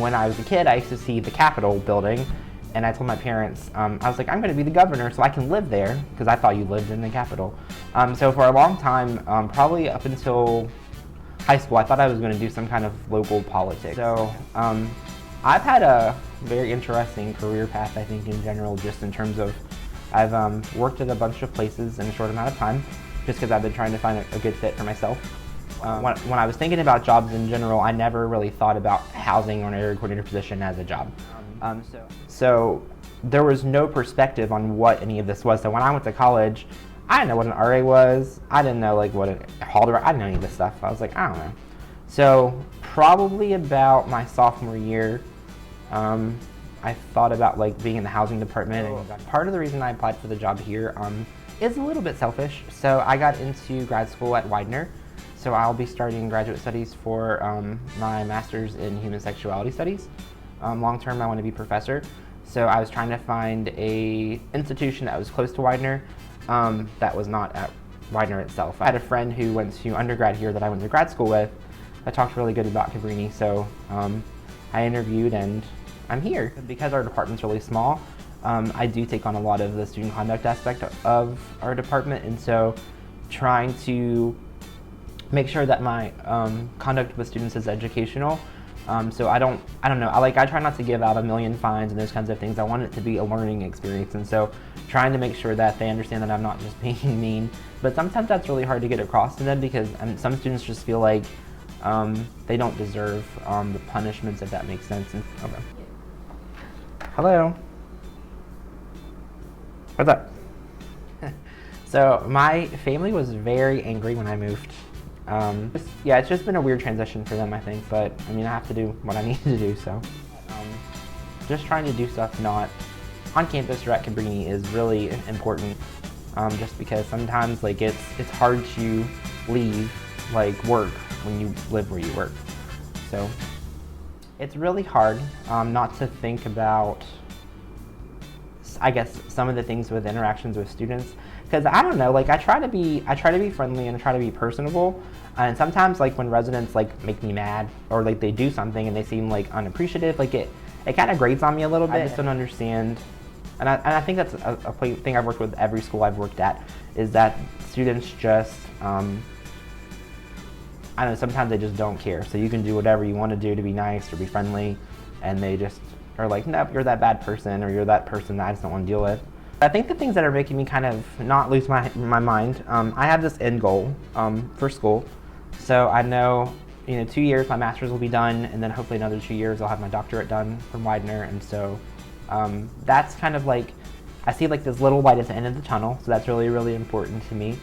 when I was a kid, I used to see the Capitol building, and I told my parents, I was like, I'm going to be the governor so I can live there, because I thought you lived in the Capitol. So for a long time, probably up until high school, I thought I was going to do some kind of local politics. So I've had a very interesting career path, I think, in general, just in terms of I've worked at a bunch of places in a short amount of time, just because I've been trying to find a good fit for myself. When I was thinking about jobs in general, I never really thought about housing or an area coordinator position as a job. So there was no perspective on what any of this was. So when I went to college, I didn't know what an RA was. I didn't know like what a hall director, I didn't know any of this stuff. I was like, I don't know. So probably about my sophomore year, I thought about like being in the housing department. And part of the reason I applied for the job here is a little bit selfish. So I got into grad school at Widener. So I'll be starting graduate studies for my master's in human sexuality studies. Long term, I want to be professor. So I was trying to find a institution that was close to Widener that was not at Widener itself. I had a friend who went to undergrad here that I went to grad school with. I talked really good about Cabrini, so I interviewed and I'm here. Because our department's really small, I do take on a lot of the student conduct aspect of our department, and so trying to make sure that my conduct with students is educational. So I don't know, I try not to give out a million fines and those kinds of things. I want it to be a learning experience, and so trying to make sure that they understand that I'm not just being mean. But sometimes that's really hard to get across to them because some students just feel like they don't deserve the punishments, if that makes sense. Okay. Hello. What's up? So my family was very angry when I moved. Yeah, it's just been a weird transition for them, I think, but I mean, I have to do what I need to do, so. Just trying to do stuff not on campus or at Cabrini is really important, just because sometimes like it's hard to leave like work when you live where you work. So it's really hard not to think about, I guess, some of the things with interactions with students, because I don't know, like I try to be friendly and try to be personable, and sometimes like when residents like make me mad or like they do something and they seem like unappreciative, like it kind of grates on me a little bit. I just don't understand, and I think that's a thing I've worked with every school I've worked at, is that students just I don't know, sometimes they just don't care. So you can do whatever you want to do to be nice or be friendly, and they just are like, nope, you're that bad person, or you're that person that I just don't want to deal with. I think the things that are making me kind of not lose my mind, I have this end goal for school. So I know, 2 years my master's will be done, and then hopefully another 2 years I'll have my doctorate done from Widener. And so that's kind of like, I see like this little light at the end of the tunnel, so that's really, really important to me.